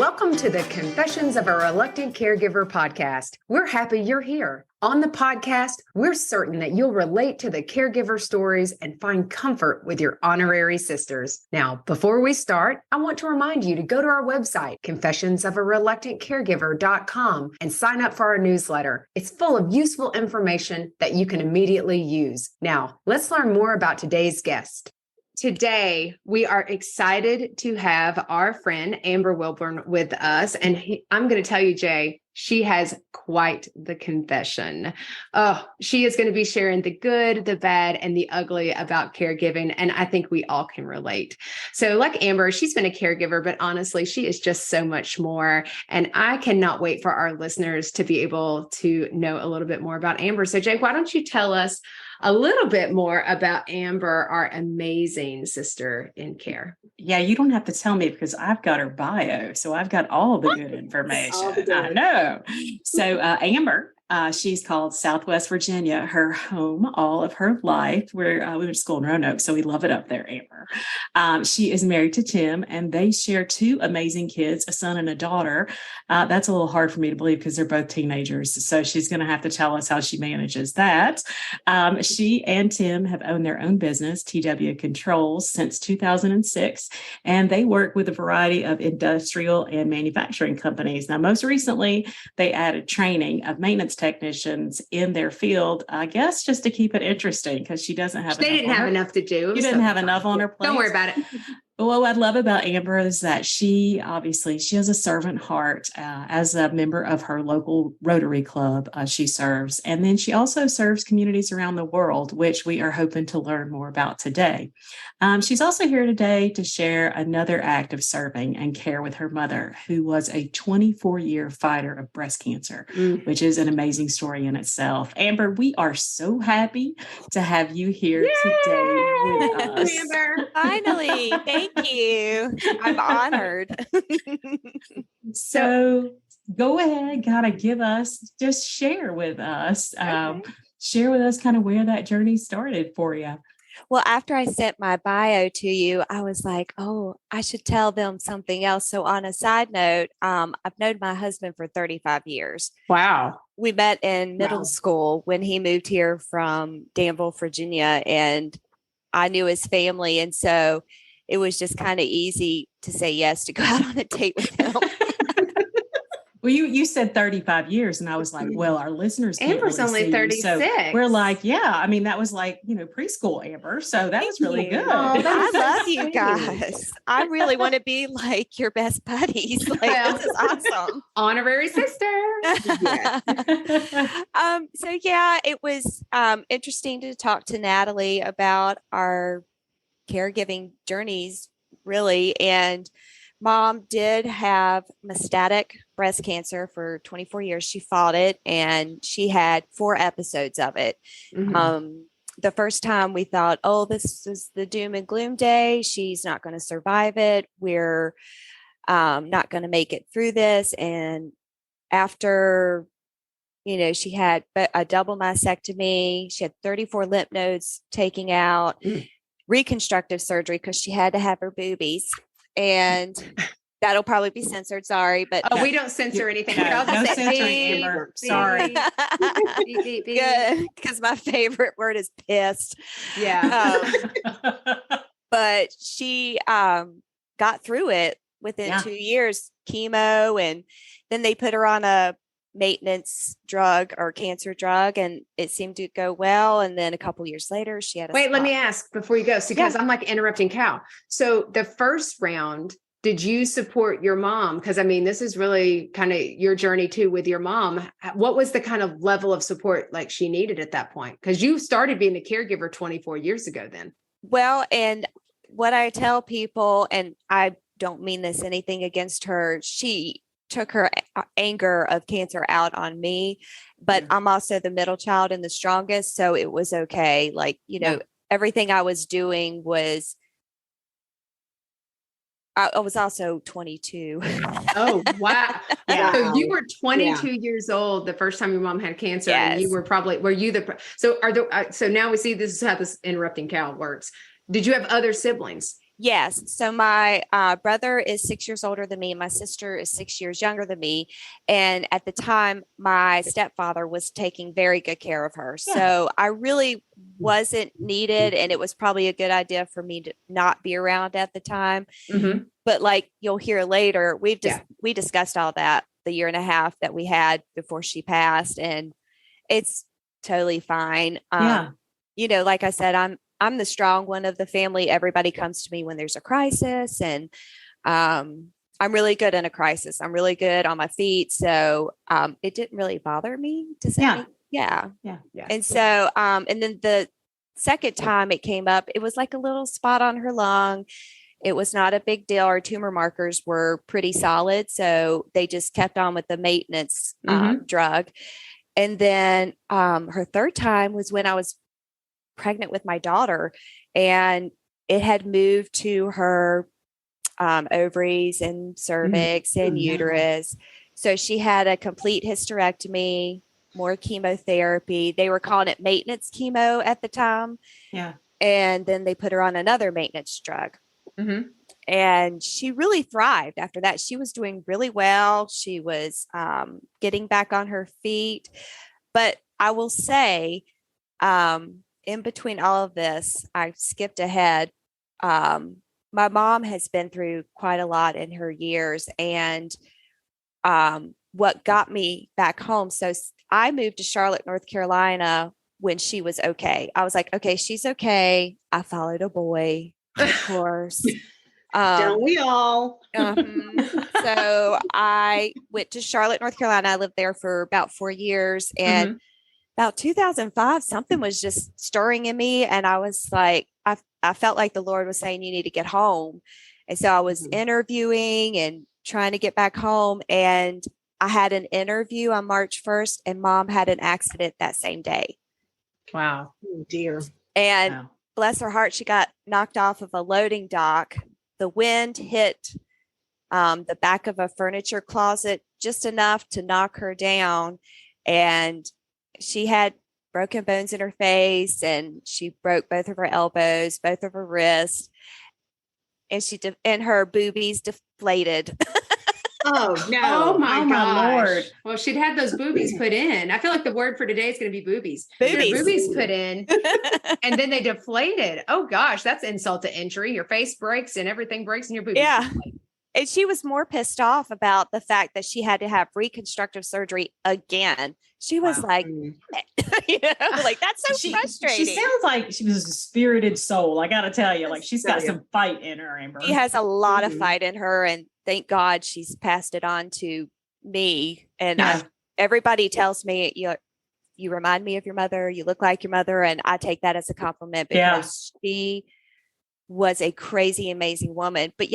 Welcome to the Confessions of a Reluctant Caregiver podcast. We're happy you're here. On the podcast, we're certain that you'll relate to the caregiver stories and find comfort with your honorary sisters. Now, before we start, I want to remind you to go to our website, confessionsofareluctantcaregiver.com, and sign up for our newsletter. It's full of useful information that you can immediately use. Now, let's learn more about today's guest. Today, we are excited to have our friend Amber Wilborne with us. And I'm going to tell you, Jay, she has quite the confession. Oh, she is going to be sharing the good, the bad, and the ugly about caregiving. And I think we all can relate. So like Amber, she's been a caregiver, but honestly, she is just so much more. And I cannot wait for our listeners to be able to know a little bit more about Amber. So Jay, why don't you tell us a little bit more about Amber, our amazing sister in care? Yeah, you don't have to tell me because I've got her bio. So I've got all the good information. I know. So Amber, she's called Southwest Virginia, her home all of her life. We went to school in Roanoke, so we love it up there, Amber. She is married to Tim, and they share two amazing kids, a son and a daughter. That's a little hard for me to believe because they're both teenagers. So she's going to have to tell us how she manages that. She and Tim have owned their own business, TW Controls, since 2006, and they work with a variety of industrial and manufacturing companies. Now, most recently, they added training of maintenance technicians in their field, I guess, just to keep it interesting because she doesn't have. They didn't have enough to do. You didn't have enough on her plate. Don't worry about it. What I love about Amber is that she has a servant heart. As a member of her local Rotary club, she serves. And then she also serves communities around the world, which we are hoping to learn more about today. She's also here today to share another act of serving and care with her mother, who was a 24-year fighter of breast cancer, which is an amazing story in itself. Amber, we are so happy to have you here today with us. Amber. Finally, thank you. I'm honored. So go ahead, share with us kind of where that journey started for you. Well, after I sent my bio to you, I was like, oh, I should tell them something else. So on a side note, I've known my husband for 35 years. Wow. We met in middle school when he moved here from Danville, Virginia, and I knew his family. And so it was just kind of easy to say yes to go out on a date with him. Well, you said 35 years, and I was like, well, our listeners can't Amber's really only see 36. You, so we're like, that was like, preschool Amber. So that was really good. Oh, I love you guys. I really want to be like your best buddies. Like, this is awesome. Honorary sister. It was interesting to talk to Natalie about our caregiving journeys, really. And Mom did have metastatic breast cancer for 24 years. She fought it, and she had 4 episodes of it. Mm-hmm. The first time we thought, oh, this is the doom and gloom day. She's not going to survive it. We're not going to make it through this. And after, she had a double mastectomy, she had 34 lymph nodes taken out, reconstructive surgery because she had to have her boobies. And that'll probably be censored. Sorry, but we don't censor anything. No censoring, Amber. Sorry. Good, because my favorite word is pissed. Yeah. But she got through it within 2 years, chemo, and then they put her on a maintenance drug or cancer drug, and it seemed to go well. And then a couple years later, she had Wait, let me ask before you go, because I'm like interrupting Cal. So the first round, did you support your mom? Because this is really kind of your journey too with your mom. What was the kind of level of support like she needed at that point? Because you started being a caregiver 24 years ago then. Well, and what I tell people, and I don't mean this anything against her, she took her anger of cancer out on me, but I'm also the middle child and the strongest. So it was okay. Like, everything I was doing was, I was also 22. Oh, wow. So you were 22 years old the first time your mom had cancer. Yes. And you were so now we see this is how this interrupting Cal works. Did you have other siblings? Yes. So my brother is 6 years older than me. My sister is 6 years younger than me. And at the time, my stepfather was taking very good care of her. Yeah. So I really wasn't needed. And it was probably a good idea for me to not be around at the time. Mhm. But like you'll hear later, Yeah. we discussed all that the year and a half that we had before she passed. And it's totally fine. Yeah. You know, like I said, I'm the strong one of the family. Everybody comes to me when there's a crisis, and I'm really good in a crisis. I'm really good on my feet. So it didn't really bother me to say, Yeah. yeah. Yeah. And so, and then the second time it came up, it was like a little spot on her lung. It was not a big deal. Our tumor markers were pretty solid. So they just kept on with the maintenance drug. And then her third time was when I was pregnant with my daughter, and it had moved to her ovaries and cervix and uterus. So she had a complete hysterectomy, more chemotherapy. They were calling it maintenance chemo at the time. Yeah. And then they put her on another maintenance drug. Mhm. And she really thrived after that. She was doing really well. She was getting back on her feet. But I will say, in between all of this, I skipped ahead. My mom has been through quite a lot in her years. And what got me back home, so I moved to Charlotte, North Carolina when she was okay. I was like, okay, she's okay. I followed a boy, of course. Don't we all? So I went to Charlotte, North Carolina. I lived there for about 4 years. And about 2005, something was just stirring in me. And I was like, I felt like the Lord was saying, you need to get home. And so I was interviewing and trying to get back home. And I had an interview on March 1st, and Mom had an accident that same day. Wow. Oh, dear. And bless her heart, she got knocked off of a loading dock. The wind hit the back of a furniture closet just enough to knock her down. And she had broken bones in her face, and she broke both of her elbows, both of her wrists, and her boobies deflated. Oh, no. Oh my gosh. Lord. Well, she'd had those boobies put in. I feel like the word for today is going to be boobies. She had Boobies. boobies put in, and then they deflated. Oh gosh, that's insult to injury. Your face breaks and everything breaks, and your boobies. Yeah. And she was more pissed off about the fact that she had to have reconstructive surgery again. She was like, you know, like that's so frustrating. She sounds like she was a spirited soul. I got to tell you, like she's got some fight in her, Amber. She has a lot of fight in her, and thank God she's passed it on to me. And everybody tells me, you remind me of your mother. You look like your mother, and I take that as a compliment because she was a crazy, amazing woman. But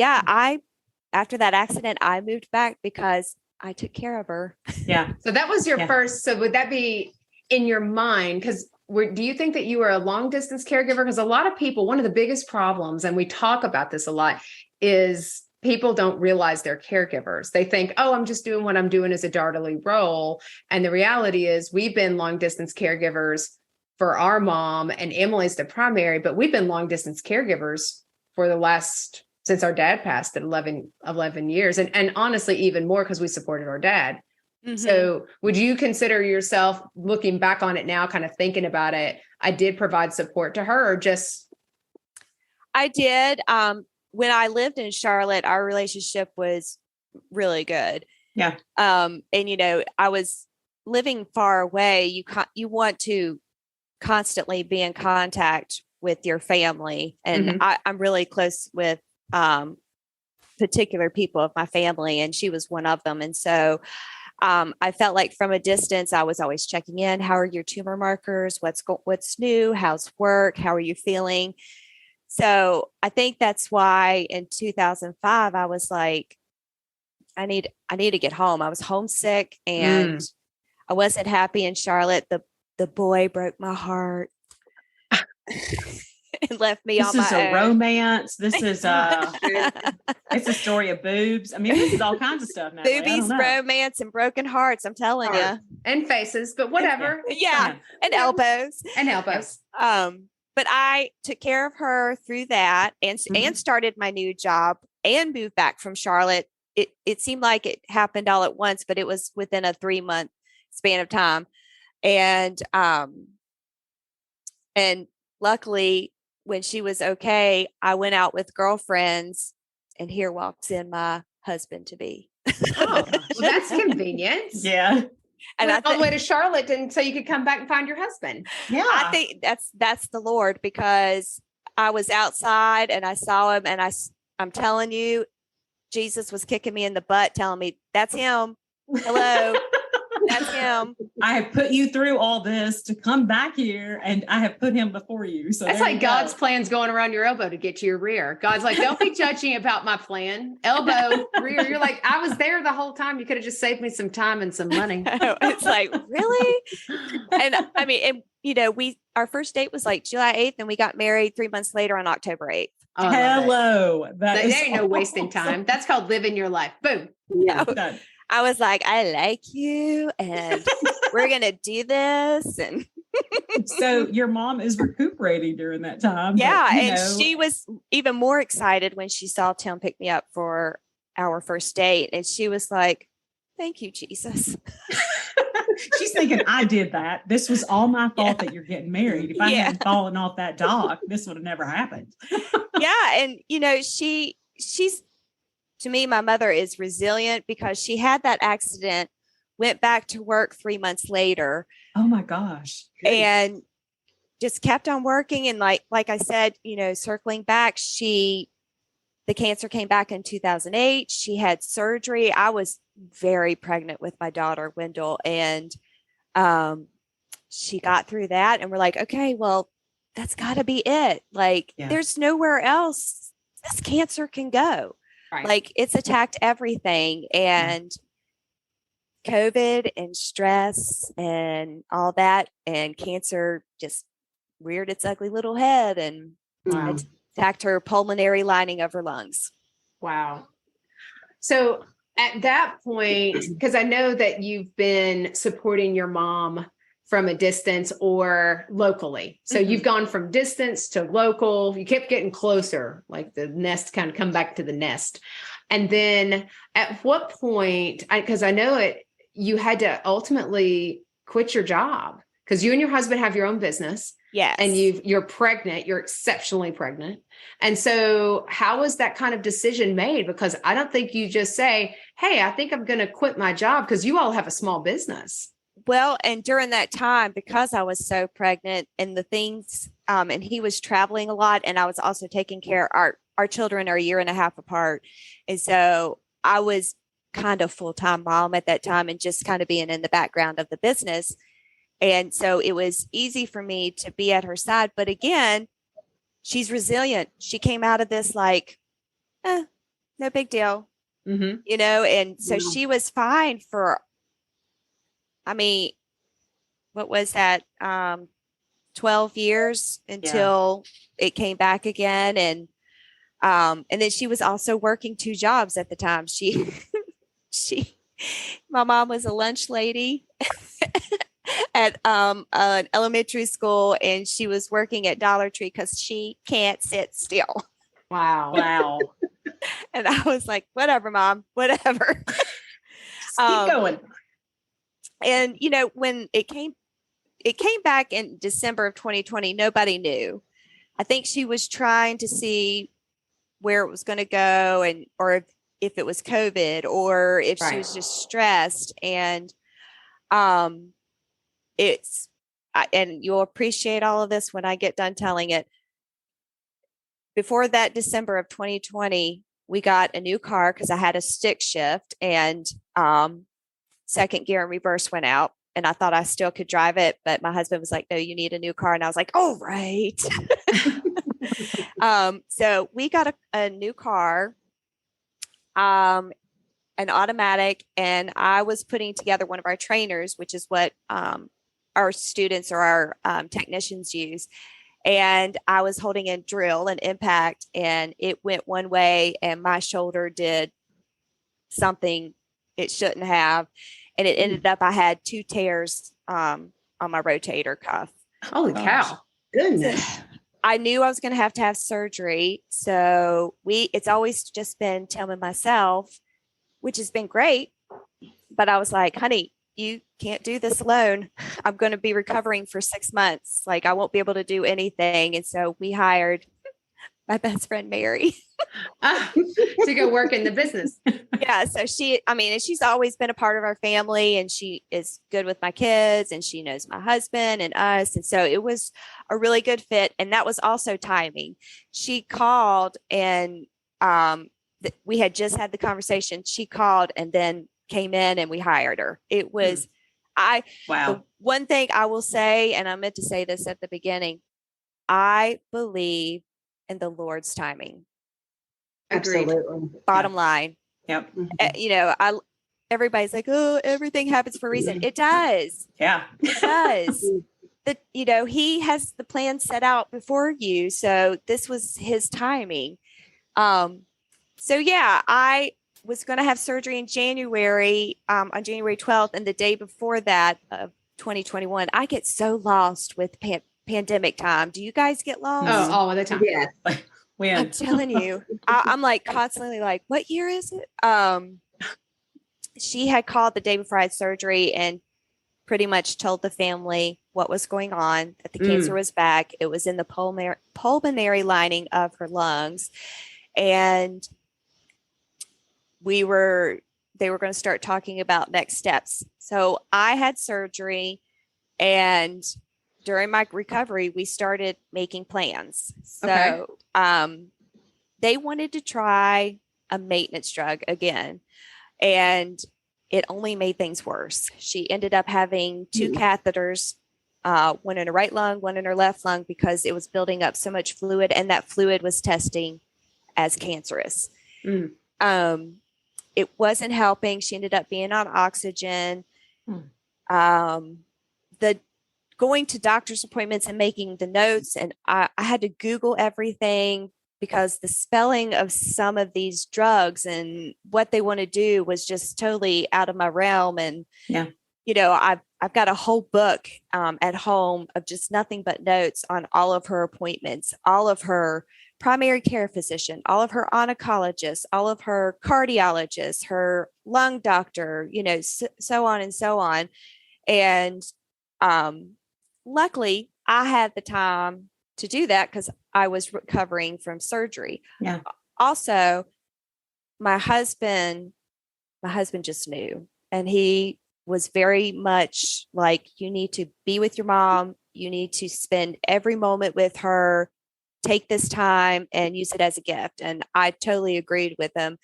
after that accident, I moved back because I took care of her. Yeah. So that was your first. So would that be in your mind? Because do you think that you were a long distance caregiver? Because a lot of people, one of the biggest problems, and we talk about this a lot, is people don't realize they're caregivers. They think, oh, I'm just doing what I'm doing as a daughterly role. And the reality is we've been long distance caregivers for our mom, and Emily's the primary, but we've been long distance caregivers for the last, since our dad passed at 11 years. And honestly, even more because we supported our dad. So would you consider yourself, looking back on it now, kind of thinking about it, I did provide support to her, or just? I did. When I lived in Charlotte, our relationship was really good. Yeah. And, you know, I was living far away. You want to constantly be in contact with your family. And I'm really close with particular people of my family, and she was one of them. And so I felt like from a distance, I was always checking in. How are your tumor markers? What's new? How's work? How are you feeling? So I think that's why in 2005, I was like, I need to get home. I was homesick, and I wasn't happy in Charlotte. The boy broke my heart. And left me on my own. This is a romance. This is it's a story of boobs. I mean, this is all kinds of stuff now. Boobies, romance, and broken hearts. I'm telling you. And faces, but whatever. Yeah. And elbows. And elbows. but I took care of her through that and started my new job and moved back from Charlotte. It seemed like it happened all at once, but it was within a 3-month span of time. And luckily when she was okay, I went out with girlfriends and here walks in my husband to be. Oh, well, that's convenient. Yeah. And all the way to Charlotte, and so you could come back and find your husband. Yeah. I think that's the Lord, because I was outside and I saw him, and I'm telling you, Jesus was kicking me in the butt, telling me, that's him. Hello. That's him. I have put you through all this to come back here, and I have put him before you. So that's like God's plan's going around your elbow to get you your rear. God's like, don't be judging about my plan. Elbow, rear. You're like, I was there the whole time. You could have just saved me some time and some money. It's like, really? And I mean, our first date was like July 8th, and we got married 3 months later on October 8th. Oh, hello. There ain't no wasting time. That's called living your life. Boom. Yeah. I was like, I like you, and we're going to do this. And so your mom is recuperating during that time. Yeah. But, she was even more excited when she saw Tim pick me up for our first date. And she was like, thank you, Jesus. She's thinking, I did that. This was all my fault that you're getting married. If I hadn't fallen off that dock, this would have never happened. Yeah. And, she's, to me, my mother is resilient, because she had that accident, went back to work 3 months later. Oh my gosh. And just kept on working. And like I said, circling back, the cancer came back in 2008. She had surgery. I was very pregnant with my daughter, Wendell. And she got through that, and we're like, okay, well, that's gotta be it. Like, there's nowhere else this cancer can go. Right. Like, it's attacked everything, and COVID and stress and all that, and cancer just reared its ugly little head and attacked her pulmonary lining of her lungs. Wow. So at that point, because I know that you've been supporting your mom from a distance or locally. So you've gone from distance to local. You kept getting closer, like the nest kind of come back to the nest. And then at what point, because I know you had to ultimately quit your job, because you and your husband have your own business. Yes. And you're pregnant, you're exceptionally pregnant. And so how was that kind of decision made? Because I don't think you just say, hey, I think I'm going to quit my job, because you all have a small business. Well, and during that time, because I was so pregnant and the things, and he was traveling a lot, and I was also taking care, our children are 1.5 years apart. And so I was kind of full-time mom at that time, and just kind of being in the background of the business. And so it was easy for me to be at her side. But again, she's resilient. She came out of this like, no big deal, and so she was fine for, what was that? 12 years until it came back again. And then she was also working 2 jobs at the time. My mom was a lunch lady at an elementary school, and she was working at Dollar Tree because she can't sit still. Wow. And I was like, whatever, Mom, whatever. Keep going. And, when it came back in December of 2020, nobody knew. I think she was trying to see where it was going to go, or if it was COVID, or if she was just stressed. And and you'll appreciate all of this when I get done telling it. Before that December of 2020, we got a new car because I had a stick shift, and second gear and reverse went out, and I thought I still could drive it, but my husband was like, no, you need a new car. And I was like, oh, right. So we got a new car, an automatic, and I was putting together one of our trainers, which is what our students or our technicians use. And I was holding a drill and impact, and it went one way, and my shoulder did something it shouldn't have. And it ended up, I had 2 tears on my rotator cuff. Holy cow. Goodness. I knew I was going to have surgery. So it's always just been Tim and myself, which has been great. But I was like, honey, you can't do this alone. I'm going to be recovering for 6 months. Like, I won't be able to do anything. And so we hired my best friend, Mary, to go work in the business. Yeah. So she's always been a part of our family, and she is good with my kids, and she knows my husband and us. And so it was a really good fit. And that was also timing. She called, and we had just had the conversation. She called and then came in, and we hired her. It was, wow. The one thing I will say, and I meant to say this at the beginning, I believe in the Lord's timing. Absolutely. Bottom line. Yep. Everybody's like, oh, everything happens for a reason. It does. Yeah. It does. He has the plan set out before you. So this was his timing. I was going to have surgery in January, on January 12th. And the day before that of 2021, I get so lost with pandemic time. Do you guys get lost? Oh, all the time. Yes. I'm telling you, I'm like constantly like, what year is it? She had called the day before I had surgery and pretty much told the family what was going on, that the cancer was back. It was in the pulmonary lining of her lungs. And they were going to start talking about next steps. So I had surgery, and during my recovery, we started making plans. So they wanted to try a maintenance drug again, and it only made things worse. She ended up having 2 catheters, one in her right lung, one in her left lung, because it was building up so much fluid, and that fluid was testing as cancerous. It wasn't helping. She ended up being on oxygen. Going to doctor's appointments and making the notes. And I had to Google everything, because the spelling of some of these drugs and what they want to do was just totally out of my realm. And, I've got a whole book at home of just nothing but notes on all of her appointments, all of her primary care physician, all of her oncologists, all of her cardiologists, her lung doctor, so on and so on. And, luckily, I had the time to do that because I was recovering from surgery. Yeah. Also, my husband just knew, and he was very much like, you need to be with your mom. You need to spend every moment with her. Take this time and use it as a gift. And I totally agreed with him.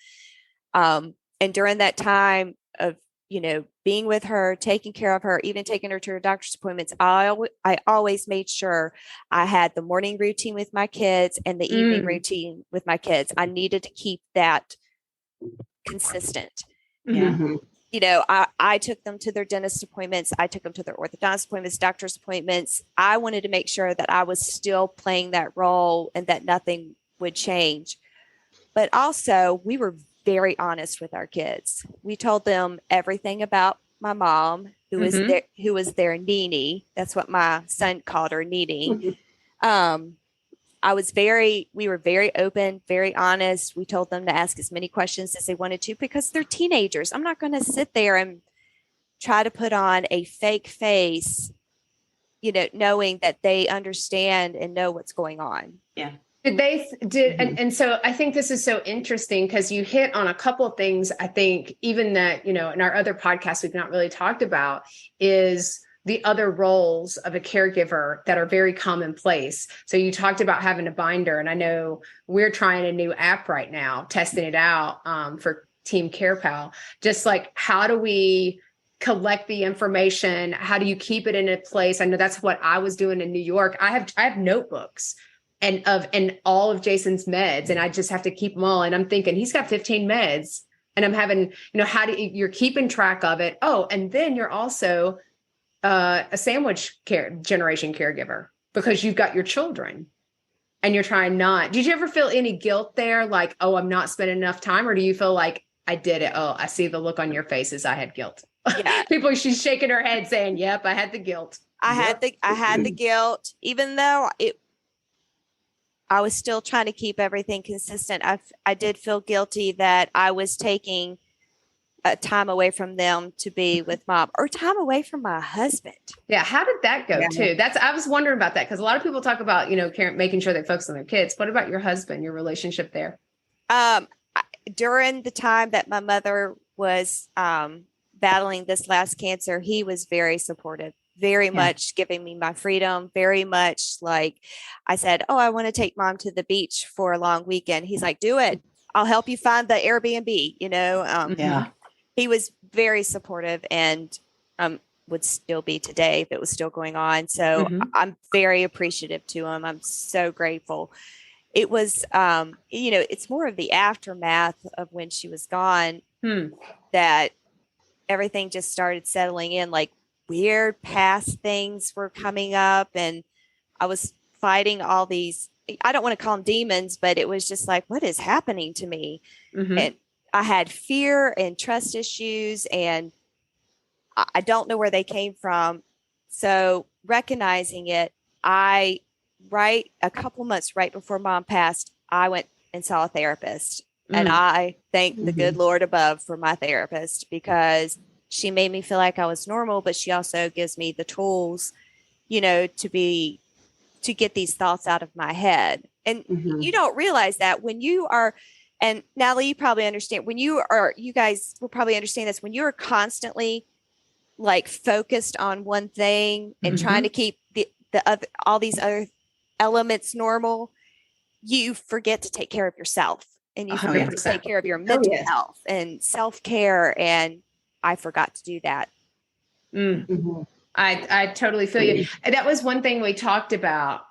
And during that time of, being with her, taking care of her, even taking her to her doctor's appointments, I always made sure I had the morning routine with my kids and the evening routine with my kids. I needed to keep that consistent. Yeah. I took them to their dentist appointments. I took them to their orthodontist appointments, doctor's appointments. I wanted to make sure that I was still playing that role and that nothing would change. But also, we were very honest with our kids. We told them everything about my mom, who was their Nene. That's what my son called her, Nene. We were very open, very honest. We told them to ask as many questions as they wanted to, because they're teenagers. I'm not going to sit there and try to put on a fake face, knowing that they understand and know what's going on. Yeah. And so I think this is so interesting, because you hit on a couple of things. I think even that, in our other podcasts, we've not really talked about is the other roles of a caregiver that are very commonplace. So you talked about having a binder, and I know we're trying a new app right now, testing it out for Team CarePal. Just like, how do we collect the information? How do you keep it in a place? I know that's what I was doing in New York. I have notebooks and all of Jason's meds, and I just have to keep them all. And I'm thinking, he's got 15 meds, and I'm having, you're keeping track of it. Oh, and then you're also a sandwich generation caregiver, because you've got your children and you're trying not. Did you ever feel any guilt there? Like, oh, I'm not spending enough time? Or do you feel like, I did it? Oh, I see the look on your faces. I had guilt. Yeah. She's shaking her head saying, yep, I had the guilt. I had the guilt, even though I was still trying to keep everything consistent. I did feel guilty that I was taking time away from them to be with mom, or time away from my husband. Yeah. How did that go too? I was wondering about that, because a lot of people talk about, making sure they focus on their kids. What about your husband, your relationship there? During the time that my mother was battling this last cancer, he was very supportive, very much giving me my freedom, very much like I said, oh, I want to take mom to the beach for a long weekend. He's like, do it. I'll help you find the Airbnb, He was very supportive, and would still be today if it was still going on. So I'm very appreciative to him. I'm so grateful. It was, it's more of the aftermath of when she was gone that everything just started settling in, like weird past things were coming up, and I was fighting all these, I don't want to call them demons, but it was just like, what is happening to me? And I had fear and trust issues, and I don't know where they came from. So recognizing it, a couple months right before mom passed, I went and saw a therapist. And I thank the good Lord above for my therapist, because she made me feel like I was normal, but she also gives me the tools, to get these thoughts out of my head. And you don't realize that when you are, and Natalie, you probably understand, you guys will probably understand this, when you are constantly like focused on one thing and trying to keep the other, all these other elements normal, you forget to take care of yourself, and you forget to take care of your mental health and self-care. And I forgot to do that. I totally feel you. And that was one thing we talked about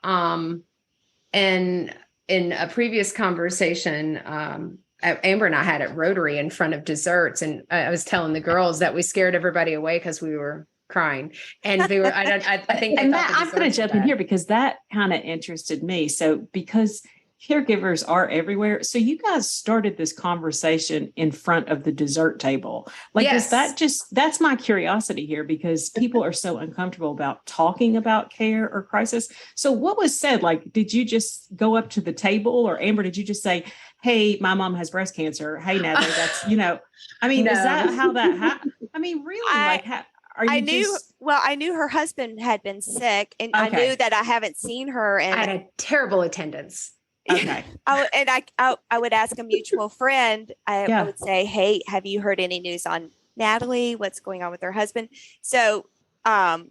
in a previous conversation. Amber and I had at Rotary in front of desserts, and I was telling the girls that we scared everybody away because we were crying, and they were. I think. And that, I'm going to jump in here because that kind of interested me. So because caregivers are everywhere, so you guys started this conversation in front of the dessert table. Like, is that that's my curiosity here, because people are so uncomfortable about talking about care or crisis. So what was said? Like, did you just go up to the table, or Amber, did you just say, hey, my mom has breast cancer. Hey, Natalie, that's, is that how that happened? I mean, really, I knew her husband had been sick, and I knew that I haven't seen her. And I had a terrible attendance. Okay. I would ask a mutual friend. I would say, hey, have you heard any news on Natalie? What's going on with her husband? So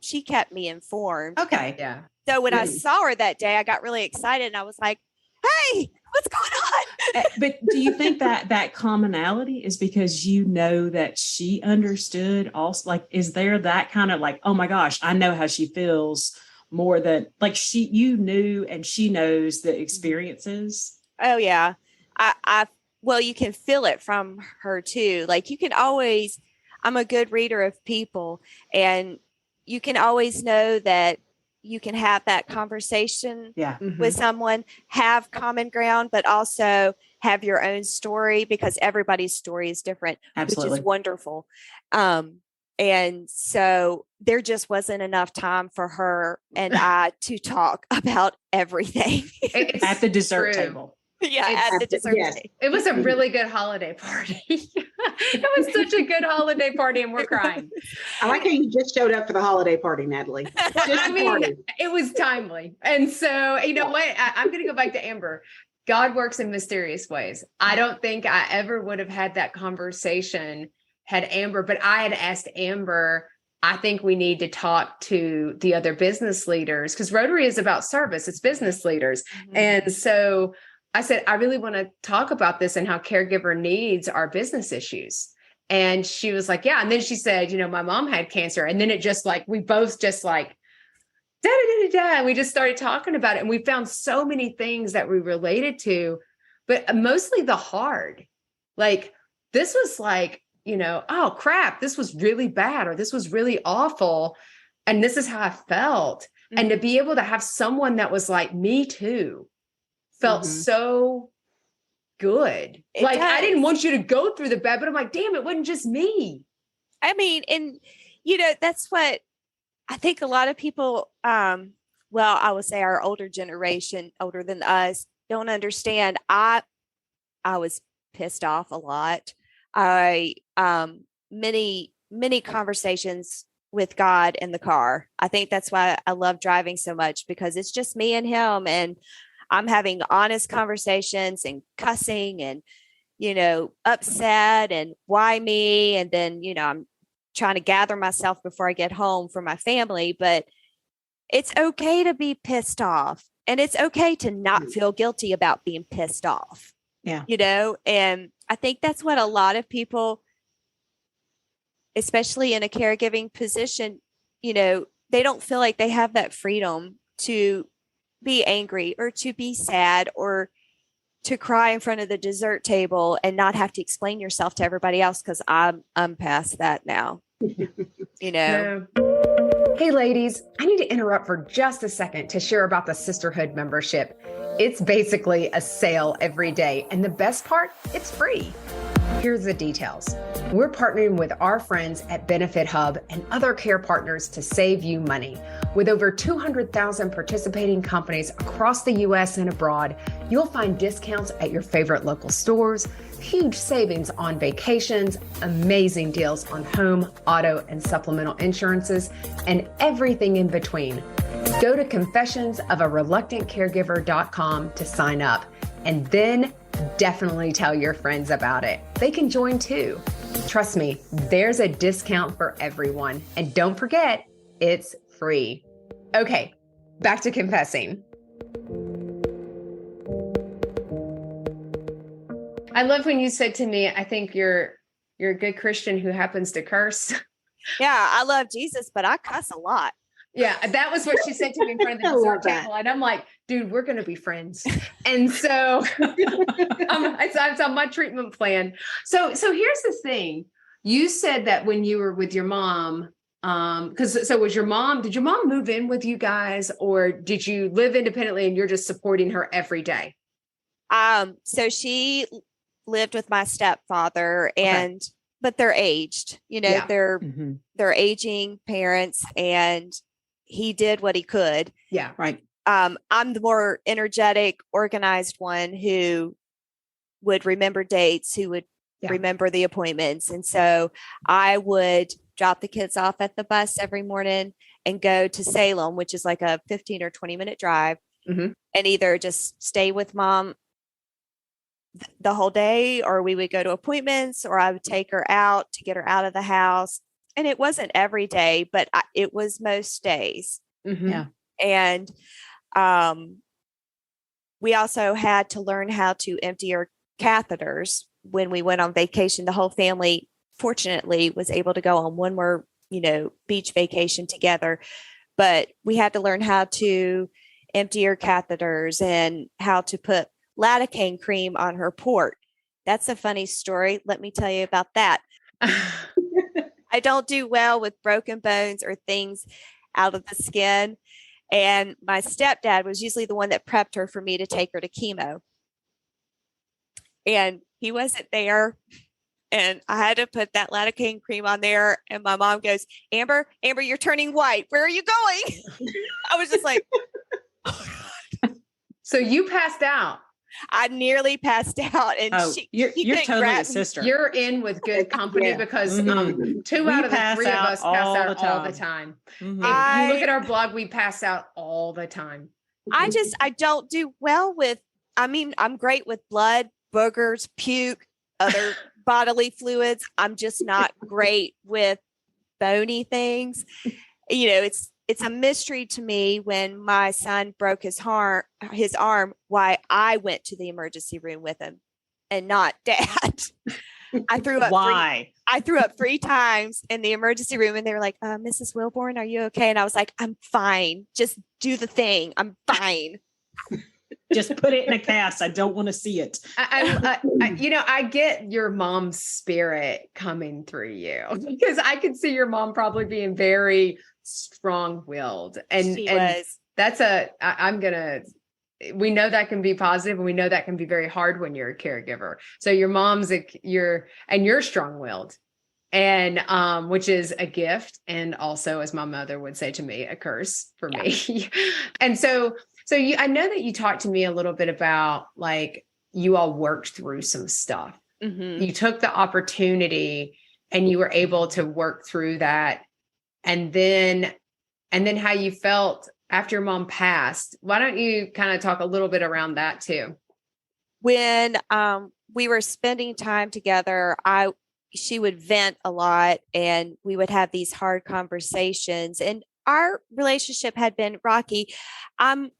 she kept me informed. Okay. Yeah. So when I saw her that day, I got really excited, and I was like, hey, what's going on? But do you think that commonality is because that she understood also? Like, is there that kind of like, oh my gosh, I know how she feels, more than like you knew, and she knows the experiences? Oh yeah. Well, you can feel it from her too. Like, you can always, I'm a good reader of people, and you can always know that you can have that conversation with someone, have common ground, but also have your own story, because everybody's story is different, which is wonderful. And so there just wasn't enough time for her and I to talk about everything at the dessert table. At the dessert table. It was a really good holiday party. It was such a good holiday party, and we're crying. I like how you just showed up for the holiday party, Natalie. It was timely. And so, you know what? I'm going to go back to Amber. God works in mysterious ways. I don't think I ever would have had that conversation had Amber, but I had asked Amber, I think we need to talk to the other business leaders, because Rotary is about service. It's business leaders. And so I said, I really want to talk about this and how caregiver needs are business issues. And she was like, yeah. And then she said, my mom had cancer. And then it just like, we both just like, da, da, da, da, da. We just started talking about it. And we found so many things that we related to, but mostly the hard. Like, this was like, oh crap, this was really bad, or this was really awful. And this is how I felt. And to be able to have someone that was like, me too, felt so good. I didn't want you to go through the bad, but I'm like, damn, it wasn't just me. I mean, and that's what I think a lot of people, I would say our older generation, older than us, don't understand. I was pissed off a lot. I many conversations with God in the car. I think that's why I love driving so much, because it's just me and him, and I'm having honest conversations and cussing and, upset and why me. And then, I'm trying to gather myself before I get home for my family, but it's okay to be pissed off, and it's okay to not feel guilty about being pissed off. Yeah. And I think that's what a lot of people, especially in a caregiving position, they don't feel like they have that freedom to be angry or to be sad or to cry in front of the dessert table and not have to explain yourself to everybody else, because I'm past that now. Yeah. Hey, ladies, I need to interrupt for just a second to share about the Sisterhood membership. It's basically a sale every day, and the best part, it's free. Here's the details. We're partnering with our friends at Benefit Hub and other care partners to save you money. With over 200,000 participating companies across the U.S. and abroad, you'll find discounts at your favorite local stores, huge savings on vacations, amazing deals on home, auto, and supplemental insurances, and everything in between. Go to confessionsofareluctantcaregiver.com to sign up, and then definitely tell your friends about it. They can join too. Trust me, there's a discount for everyone. And don't forget, it's free. Okay, back to confessing. I love when you said to me, I think you're a good Christian who happens to curse. Yeah, I love Jesus, but I cuss a lot. Yeah, that was what she said to me in front of the dessert table. And I'm like, dude, we're going to be friends. And so it's on my treatment plan. So here's the thing. You said that when you were with your mom, did your mom move in with you guys, or did you live independently and you're just supporting her every day? So she lived with my stepfather, but they're aged, they're aging parents, and he did what he could. Yeah. Right. I'm the more energetic, organized one who would remember dates, who would remember the appointments. And so I would drop the kids off at the bus every morning and go to Salem, which is like a 15 or 20-minute drive, and either just stay with mom the whole day, or we would go to appointments, or I would take her out to get her out of the house. And it wasn't every day, but it was most days. Mm-hmm. Yeah. And we also had to learn how to empty our catheters when we went on vacation. The whole family, fortunately, was able to go on one more, beach vacation together. But we had to learn how to empty our catheters and how to put lidocaine cream on her port. That's a funny story. Let me tell you about that. I don't do well with broken bones or things out of the skin. And my stepdad was usually the one that prepped her for me to take her to chemo. And he wasn't there. And I had to put that lidocaine cream on there. And my mom goes, Amber, you're turning white. Where are you going? I was just like, oh, God. So you passed out. I nearly passed out, and you're totally a sister. You're in with good company because 2 out of the 3 of us pass out all the time. Mm-hmm. If you look at our blog, we pass out all the time. I don't do well with, I'm great with blood, boogers, puke, other bodily fluids. I'm just not great with bony things. It's a mystery to me when my son broke his arm, why I went to the emergency room with him and not Dad. I threw up. Why? I threw up 3 times in the emergency room, and they were like, Mrs. Wilborne, are you okay? And I was like, I'm fine. Just do the thing. I'm fine. Just put it in a cast. I don't want to see it. I get your mom's spirit coming through you, because I could see your mom probably being very strong-willed, and she was. We know that can be positive, and we know that can be very hard when you're a caregiver. So your mom's you're strong-willed, and which is a gift, and also, as my mother would say to me, a curse for me. And so So I know that you talked to me a little bit about like you all worked through some stuff. You took the opportunity and you were able to work through that. And then how you felt after your mom passed. Why don't you kind of talk a little bit around that too? When we were spending time together, she would vent a lot and we would have these hard conversations, and our relationship had been rocky. I'm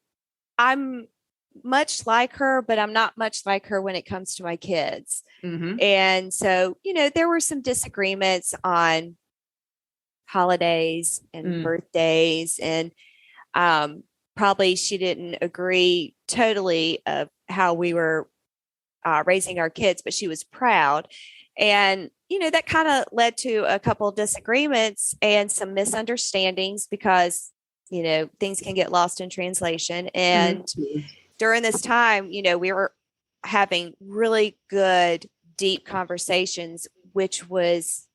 much like her, but I'm not much like her when it comes to my kids. And so, there were some disagreements on holidays and birthdays, and probably she didn't agree totally of how we were raising our kids, but she was proud. And, that kind of led to a couple of disagreements and some misunderstandings because, things can get lost in translation. And during this time, we were having really good, deep conversations, which was,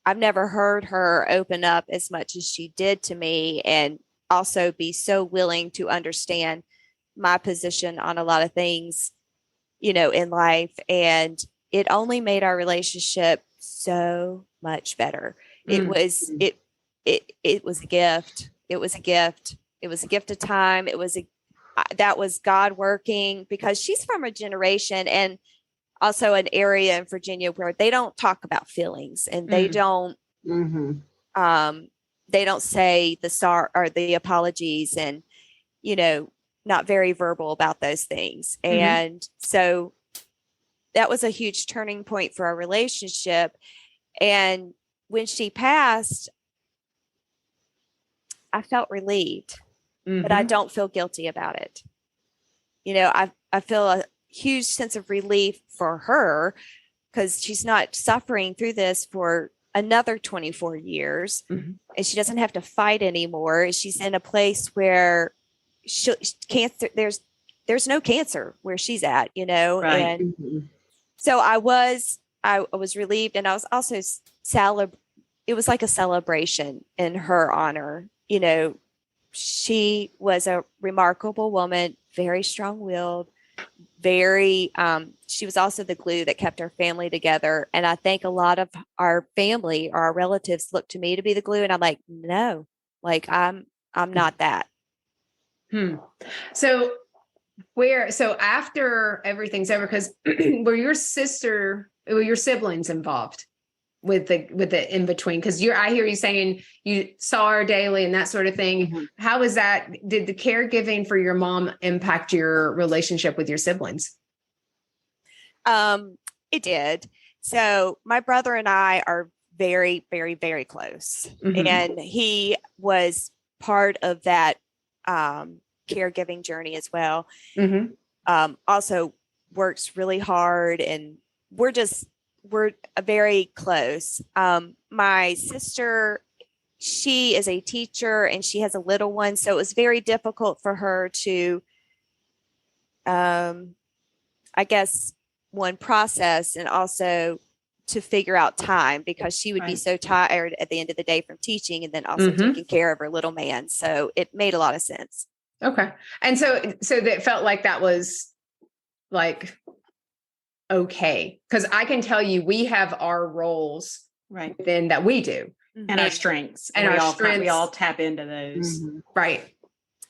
I've never heard her open up as much as she did to me, and also be so willing to understand my position on a lot of things, in life. And it only made our relationship so much better. It was a gift. It was a gift. It was a gift of time. That was God working, because she's from a generation and also an area in Virginia where they don't talk about feelings, and they don't say the sorry or the apologies, and not very verbal about those things. And so that was a huge turning point for our relationship. And when she passed, I felt relieved, but I don't feel guilty about it. I feel a huge sense of relief for her because she's not suffering through this for another 24 years, and she doesn't have to fight anymore. She's in a place where cancer, there's no cancer where she's at, Right. And so I was relieved, and I was also it was like a celebration in her honor. She was a remarkable woman, very strong-willed, she was also the glue that kept our family together. And I think a lot of our family or our relatives look to me to be the glue. And I'm like, no, like I'm not that. So after everything's over, because were your siblings involved with the in between? Because I hear you saying you saw her daily and that sort of thing. How is that? Did the caregiving for your mom impact your relationship with your siblings? It did. So my brother and I are very, very, very close, and he was part of that caregiving journey as well. Also works really hard, and we're very close. My sister, she is a teacher and she has a little one. So it was very difficult for her to, I guess, one process, and also to figure out time, because she would be so tired at the end of the day from teaching and then also taking care of her little man. So it made a lot of sense. Okay. And so that felt like that was like, okay. Cause I can tell you, we have our roles within that we do. And our strengths. And we all tap into those. Right.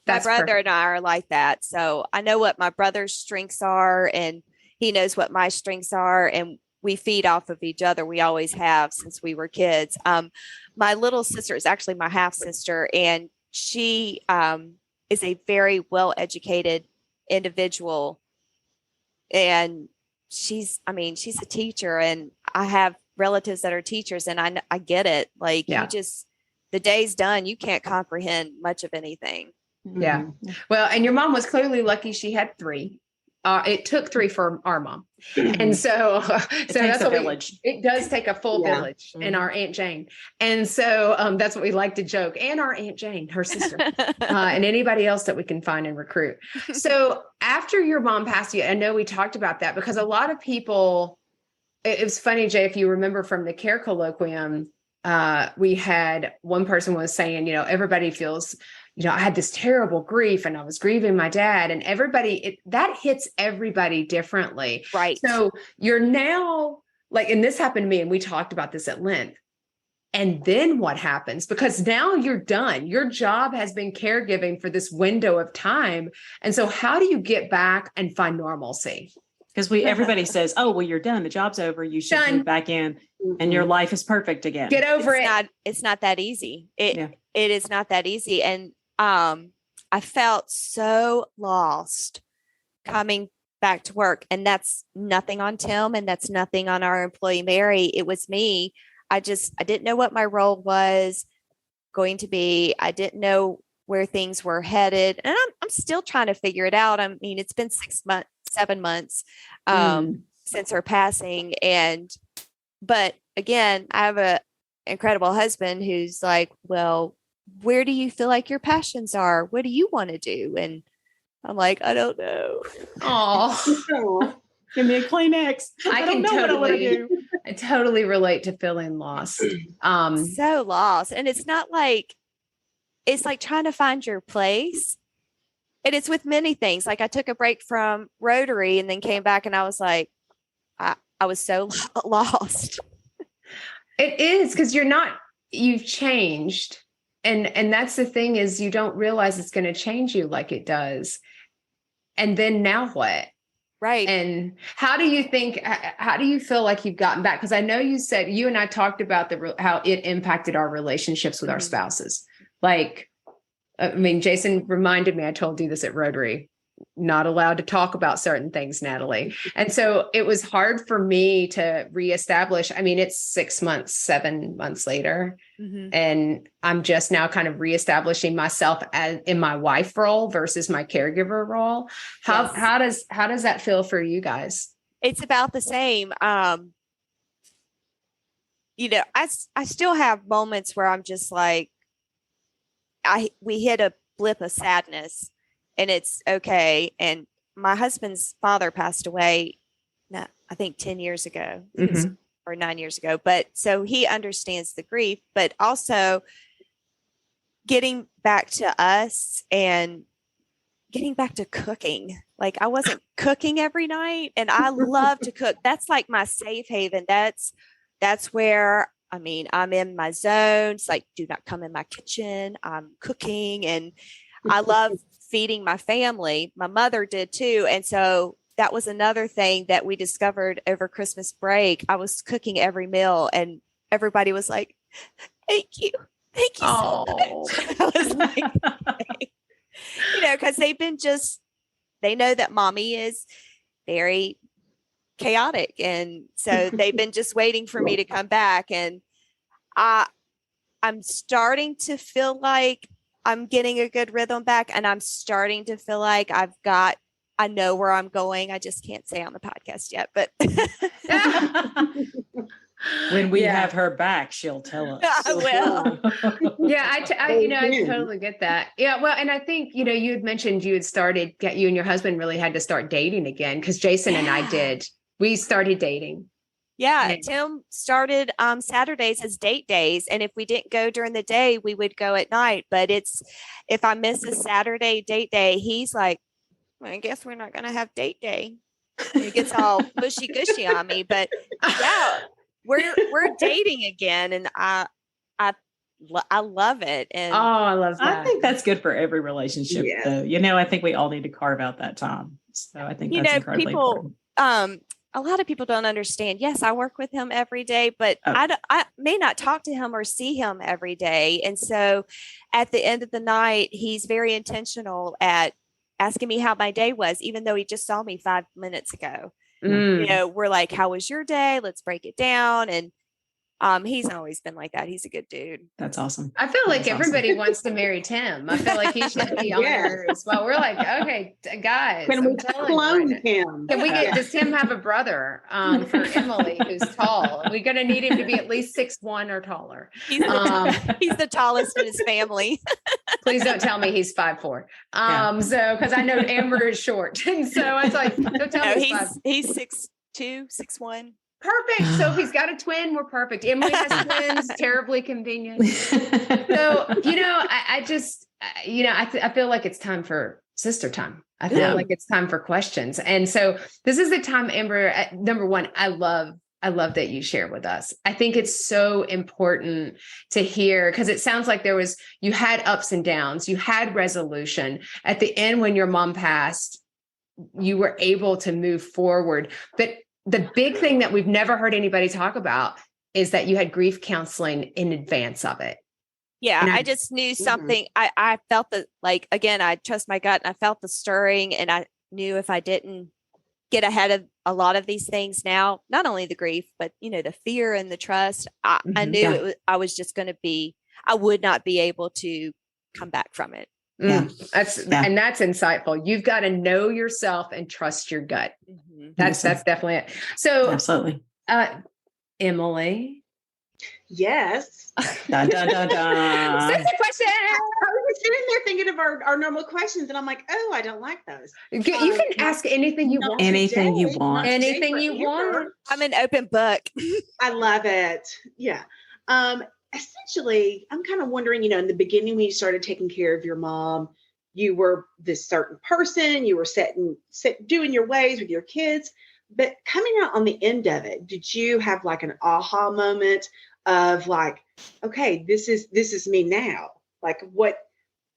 That's my brother and I are like that. So I know what my brother's strengths are, and he knows what my strengths are, and we feed off of each other. We always have since we were kids. My little sister is actually my half sister, and she is a very well-educated individual, and she's a teacher, and I have relatives that are teachers, and I get it. Like the day's done, you can't comprehend much of anything. Yeah. Well, and your mom was clearly lucky she had 3. It took 3 for our mom. And so that's a village. It does take a full village, and our Aunt Jane. And so that's what we like to joke. And our Aunt Jane, her sister, and anybody else that we can find and recruit. So after your mom passed, I know we talked about that, because a lot of people, it was funny, Jay, if you remember from the care colloquium, we had one person was saying, everybody feels I had this terrible grief and I was grieving my dad, and that hits everybody differently. Right. So you're now like, and this happened to me, and we talked about this at length. And then what happens? Because now you're done. Your job has been caregiving for this window of time. And so how do you get back and find normalcy? Because everybody says, oh, well, you're done. The job's over. You should move back in and your life is perfect again. Get over it. It's not that easy. It is not that easy. And I felt so lost coming back to work. And that's nothing on Tim, and that's nothing on our employee, Mary. It was me. I didn't know what my role was going to be. I didn't know where things were headed. And I'm still trying to figure it out. I mean, it's been 7 months since her passing. But again, I have an incredible husband who's like, well, where do you feel like your passions are? What do you want to do? And I'm like, I don't know. Oh, give me a Kleenex. I totally relate to feeling lost. So lost. And it's like trying to find your place. And it's with many things. Like I took a break from Rotary and then came back, and I was like, I was so lost. It is, because you've changed. And that's the thing, is you don't realize it's going to change you like it does. And then now what? Right. And how do you feel like you've gotten back? Because I know you said, you and I talked about how it impacted our relationships with our spouses. Like, I mean, Jason reminded me, I told you this at Rotary, not allowed to talk about certain things, Natalie. And so it was hard for me to reestablish. I mean, it's 6 months, 7 months later, and I'm just now kind of reestablishing myself in my wife role versus my caregiver role. How does that feel for you guys? It's about the same. I still have moments where I'm just like, we hit a blip of sadness, and it's okay. And my husband's father passed away, I think 10 years ago or 9 years ago. But so he understands the grief, but also getting back to us and getting back to cooking. Like I wasn't cooking every night, and I love to cook. That's like my safe haven. That's where, I mean, I'm in my zone. It's like, do not come in my kitchen. I'm cooking, and I love feeding my family. My mother did too. And so that was another thing that we discovered over Christmas break. I was cooking every meal, and everybody was like, thank you. Thank you so much. I was like, because they know that mommy is very chaotic. And so they've been just waiting for me to come back. And I'm starting to feel like I'm getting a good rhythm back, and I'm starting to feel like I know where I'm going. I just can't say on the podcast yet, but when we have her back, she'll tell us. I will. Yeah, I totally get that. Yeah, well, and I think, you had mentioned you and your husband really had to start dating again, because Jason and I did. We started dating. Yeah, Tim started Saturdays as date days. And if we didn't go during the day, we would go at night. But if I miss a Saturday date day, he's like, well, I guess we're not going to have date day. And he gets all mushy gushy on me. But yeah, we're dating again. And I love it. And I love that. I think that's good for every relationship, though. I think we all need to carve out that time. So I think that's incredibly important. A lot of people don't understand. Yes, I work with him every day, but I may not talk to him or see him every day. And so at the end of the night, he's very intentional at asking me how my day was, even though he just saw me 5 minutes ago. We're like, how was your day? Let's break it down. And he's always been like that. He's a good dude. That's awesome. I feel like everybody wants to marry Tim. I feel like he should be on there as well. We're like, okay, guys. Can we clone him? Can we does Tim have a brother for Emily who's tall? We're going to need him to be at least 6'1" or taller. He's the tallest in his family. Please don't tell me he's 5'4". So, because I know Amber is short. And so I was like, don't tell me he's 6'2", 6'1". Perfect. So if he's got a twin, we're perfect. Emily has twins, terribly convenient. So, I just, I feel like it's time for sister time. I feel like it's time for questions. And so this is the time, Amber, number one, I love that you share with us. I think it's so important to hear, because it sounds like you had ups and downs, you had resolution. At the end, when your mom passed, you were able to move forward. But the big thing that we've never heard anybody talk about is that you had grief counseling in advance of it. Yeah, I just knew something. I felt again, I trust my gut, and I felt the stirring, and I knew if I didn't get ahead of a lot of these things now, not only the grief, but, the fear and the trust, I knew I was just going to I would not be able to come back from it. And that's insightful. You've got to know yourself and trust your gut. That's definitely it. So absolutely. Emily. Yes. Dun, dun, dun, dun. Send the question. I was sitting there thinking of our normal questions, and I'm like, oh, I don't like those. You can ask anything you want. Anything you want. Anything you want. I'm an open book. I love it. Yeah. Essentially, I'm kind of wondering, in the beginning when you started taking care of your mom, you were this certain person, you were doing your ways with your kids, but coming out on the end of it, did you have like an aha moment of like, okay, this is me now? Like what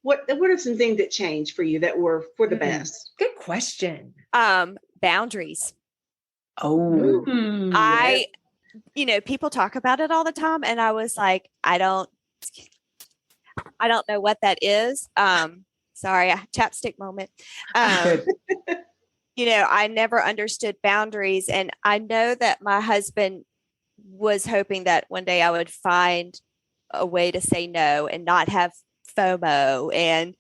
are some things that changed for you that were for the best? Good question. Boundaries. Oh, People talk about it all the time, and I was like, I don't know what that is. Sorry, a chapstick moment. I never understood boundaries, and I know that my husband was hoping that one day I would find a way to say no and not have FOMO and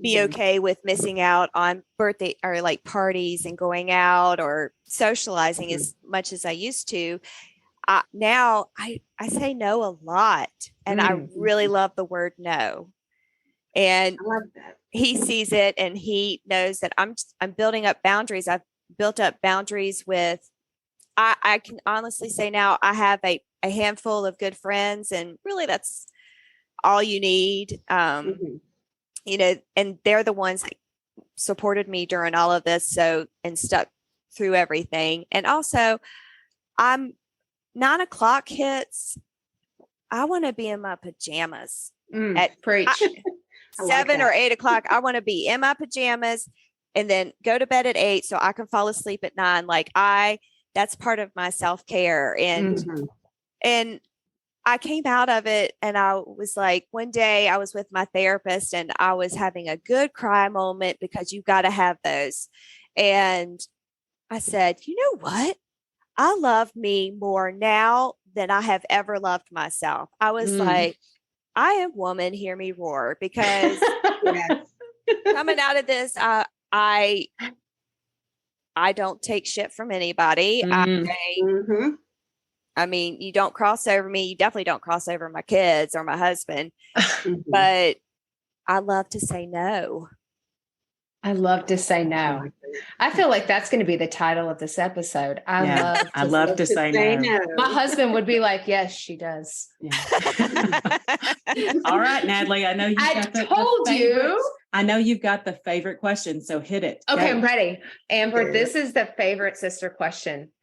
be okay with missing out on birthday or like parties and going out or socializing as much as I used to. Now I say no a lot, and I really love the word no. And I love that. He sees it, and he knows that I'm building up boundaries. I've built up boundaries with, I can honestly say now I have a handful of good friends, and really that's all you need. And they're the ones that supported me during all of this. And stuck through everything. And also 9:00 hits, I want to be in my pajamas at preach. 7 or 8 o'clock. I want to be in my pajamas and then go to bed at 8 so I can fall asleep at 9. That's part of my self-care. And I came out of it, and I was like, one day I was with my therapist, and I was having a good cry moment, because you've got to have those. And I said, you know what? I love me more now than I have ever loved myself. I was like, I am woman, hear me roar, because coming out of this, I don't take shit from anybody. I mean, you don't cross over me. You definitely don't cross over my kids or my husband, but I love to say no. I love to say no. I feel like that's going to be the title of this episode. I love to say no. My husband would be like, yes, she does. Yeah. All right, Natalie, I know you've got the favorite question, so hit it. Okay, Go. I'm ready. Amber, this is the favorite sister question.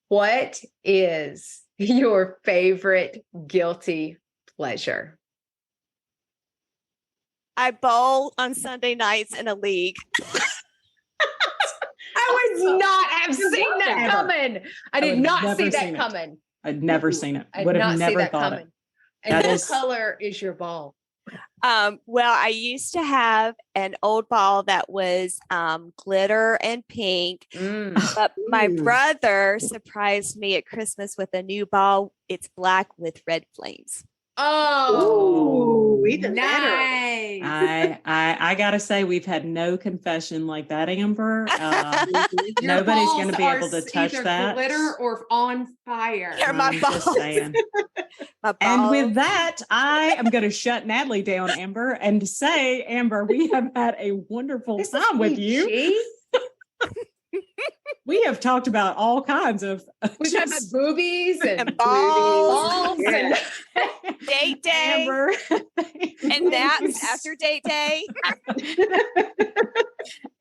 What is your favorite guilty pleasure? I bowl on Sunday nights in a league. I would not have seen that coming. I did not see that coming. I'd never seen it. I would have never thought it. And what color is your ball? Well, I used to have an old ball that was glitter and pink, but my brother surprised me at Christmas with a new ball. It's black with red flames. Oh, even nice. better. I gotta say, we've had no confession like that, Amber. Nobody's going to be able to touch that. Glitter or on fire. They're my balls. Just saying. And with that, I am going to shut Natalie down, Amber, and say, Amber, we have had a wonderful time with you. we have talked about all kinds of We've had boobies and balls and date day, Amber. and naps after date day.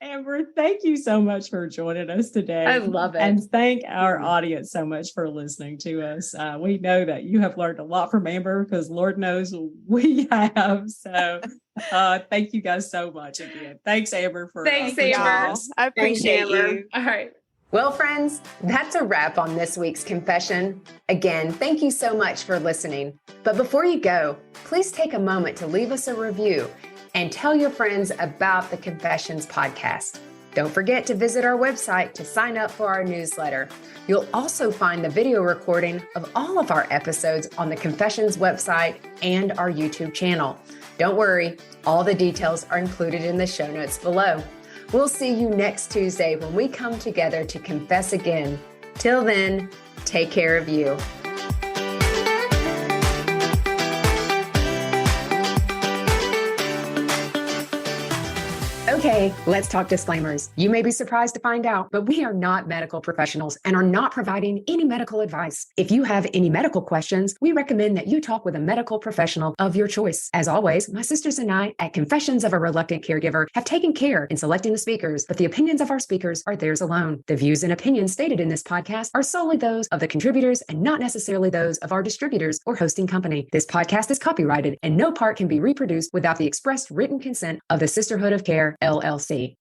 Amber, thank you so much for joining us today. I love it. And thank our audience so much for listening to us. We know that you have learned a lot from Amber because Lord knows we have. So thank you guys so much again. Thanks, Amber. Thanks, for Amber. joining us. I appreciate Amber. you. All right. Well, friends, that's a wrap on this week's confession. Again, thank you so much for listening. But before you go, please take a moment to leave us a review and tell your friends about the Confessions podcast. Don't forget to visit our website to sign up for our newsletter. You'll also find the video recording of all of our episodes on the Confessions website and our YouTube channel. Don't worry, all the details are included in the show notes below. We'll see you next Tuesday when we come together to confess again. Till then, take care of you. Okay, let's talk disclaimers. You may be surprised to find out, but we are not medical professionals and are not providing any medical advice. If you have any medical questions, we recommend that you talk with a medical professional of your choice. As always, my sisters and I at Confessions of a Reluctant Caregiver have taken care in selecting the speakers, but the opinions of our speakers are theirs alone. The views and opinions stated in this podcast are solely those of the contributors and not necessarily those of our distributors or hosting company. This podcast is copyrighted and no part can be reproduced without the expressed written consent of the Sisterhood of Care, LLC.